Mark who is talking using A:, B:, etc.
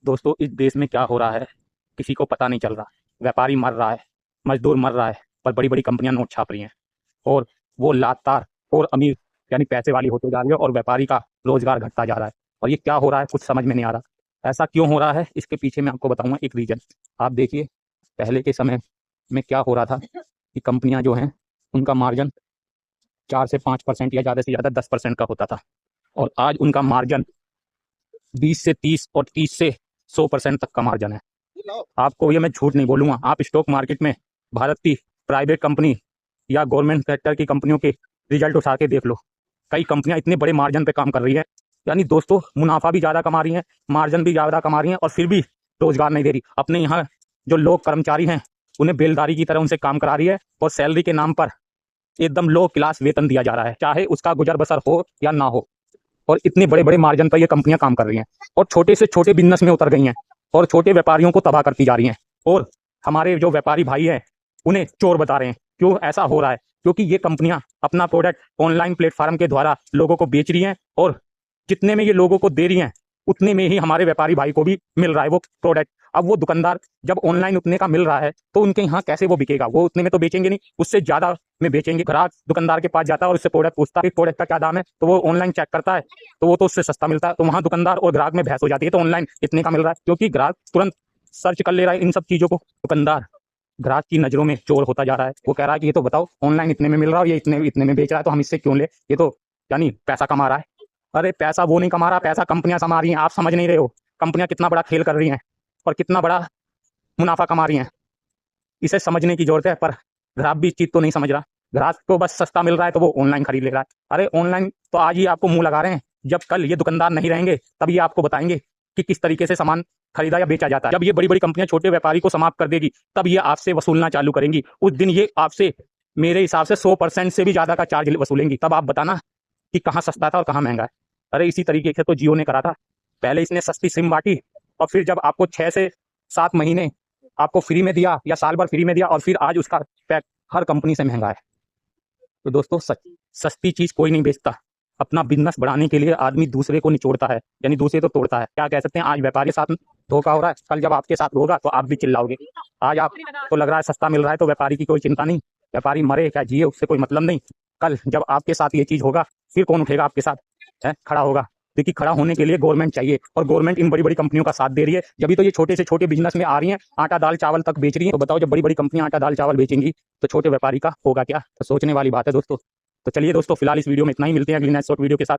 A: दोस्तों, इस देश में क्या हो रहा है किसी को पता नहीं चल रहा। व्यापारी मर रहा है, मजदूर मर रहा है, पर बड़ी बड़ी कंपनियां नोट छाप रही हैं और वो लातार और अमीर यानी पैसे वाली होते जा रही है और व्यापारी का रोजगार घटता जा रहा है। और ये क्या हो रहा है कुछ समझ में नहीं आ रहा। ऐसा क्यों हो रहा है इसके पीछे मैं आपको बताऊंगा एक रीजन। आप देखिए, पहले के समय में क्या हो रहा था कि कंपनियां जो हैं उनका मार्जिन 4 से 5% या ज़्यादा से ज़्यादा 10% का होता था, और आज उनका मार्जिन 20 से 30 और 30 से 100% तक का मार्जिन है। आपको ये मैं झूठ नहीं बोलूंगा, आप स्टॉक मार्केट में भारत की प्राइवेट कंपनी या गवर्नमेंट सेक्टर की कंपनियों के रिजल्ट उठा के देख लो। कई कंपनियां इतने बड़े मार्जिन पे काम कर रही है, यानी दोस्तों मुनाफा भी ज़्यादा कमा रही हैं, मार्जिन भी ज़्यादा कमा रही हैं, और फिर भी रोजगार नहीं दे रही। अपने यहाँ जो लोग कर्मचारी हैं उन्हें बेलदारी की तरह उनसे काम करा रही है, और सैलरी के नाम पर एकदम लो क्लास वेतन दिया जा रहा है, चाहे उसका गुजर बसर हो या ना हो। और इतने बड़े बड़े मार्जिन पर ये कंपनियां काम कर रही हैं और छोटे से छोटे बिजनेस में उतर गई हैं और छोटे व्यापारियों को तबाह करती जा रही हैं। और हमारे जो व्यापारी भाई हैं उन्हें चोर बता रहे हैं। क्यों ऐसा हो रहा है? क्योंकि ये कंपनियां अपना प्रोडक्ट ऑनलाइन प्लेटफॉर्म के द्वारा लोगों को बेच रही हैं, और जितने में ये लोगों को दे रही हैं उतने में ही हमारे व्यापारी भाई को भी मिल रहा है वो प्रोडक्ट। अब वो दुकानदार जब ऑनलाइन उतने का मिल रहा है तो उनके यहाँ कैसे वो बिकेगा? वो उतने में तो बेचेंगे नहीं, उससे ज्यादा में बेचेंगे। ग्राहक दुकानदार के पास जाता है और उससे प्रोडक्ट पूछता है प्रोडक्ट का क्या दाम है, तो वो ऑनलाइन चेक करता है तो वो तो उससे सस्ता मिलता है। तो वहाँ दुकानदार और ग्राहक में बहस हो जाती है, तो ऑनलाइन इतने का मिल रहा है, क्योंकि ग्राहक तुरंत सर्च कर ले रहा है इन सब चीजों को। दुकानदार ग्राहक की नजरों में चोर होता जा रहा है। वो कह रहा है कि ये तो बताओ ऑनलाइन इतने में मिल रहा है, ये इतने इतने में बेच रहा है, तो हम इससे क्यों ले? ये तो यानी पैसा कमा रहा है। अरे पैसा वो नहीं कमा रहा, पैसा कंपनियां कमा रही हैं। आप समझ नहीं रहे हो कंपनियां कितना बड़ा खेल कर रही हैं और कितना बड़ा मुनाफा कमा रही हैं। इसे समझने की जरूरत है, पर ग्राहक भी इस चीज तो नहीं समझ रहा। ग्राहक को बस सस्ता मिल रहा है तो वो ऑनलाइन खरीद ले रहा है। अरे ऑनलाइन तो आज ही आपको मुंह लगा रहे हैं, जब कल ये दुकानदार नहीं रहेंगे तब ये आपको बताएंगे कि किस तरीके से सामान खरीदा या बेचा जाता है। जब ये बड़ी बड़ी कंपनियां छोटे व्यापारी को समाप्त कर देगी तब ये आपसे वसूलना चालू करेंगी। उस दिन ये आपसे मेरे हिसाब से 100% से भी ज्यादा का चार्ज वसूलेंगी। तब आप बताना कि कहाँ सस्ता था और कहाँ महंगा है। अरे इसी तरीके से तो जियो ने करा था। पहले इसने सस्ती सिम बांटी, और फिर जब आपको 6 से 7 महीने आपको फ्री में दिया या साल भर फ्री में दिया, और फिर आज उसका पैक हर कंपनी से महंगा है। तो दोस्तों सस्ती चीज कोई नहीं बेचता। अपना बिजनेस बढ़ाने के लिए आदमी दूसरे को निचोड़ता है, यानी दूसरे को तोड़ता है। क्या कह सकते हैं, आज व्यापारी के साथ धोखा हो रहा है, कल जब आपके साथ होगा तो आप भी चिल्लाओगे। आज आप तो लग रहा है सस्ता मिल रहा है तो व्यापारी की कोई चिंता नहीं, व्यापारी मरे क्या जिए उससे कोई मतलब नहीं। कल जब आपके साथ ये चीज होगा फिर कौन उठेगा आपके साथ? है खड़ा होगा। देखिए, खड़ा होने के लिए गवर्नमेंट चाहिए, और गवर्नमेंट इन बड़ी बड़ी कंपनियों का साथ दे रही है, जब तो ये छोटे से छोटे बिजनेस में आ रही हैं, आटा दाल चावल तक बेच रही हैं। तो बताओ, जब बड़ी बड़ी कंपनियां आटा दाल चावल बेचेंगी तो छोटे व्यापारी का होगा क्या? तो सोचने वाली बात है दोस्तों। तो चलिए दोस्तों, फिलहाल इस वीडियो में इतना ही। मिलते हैं अगली नेक्स्ट शॉर्ट वीडियो के साथ।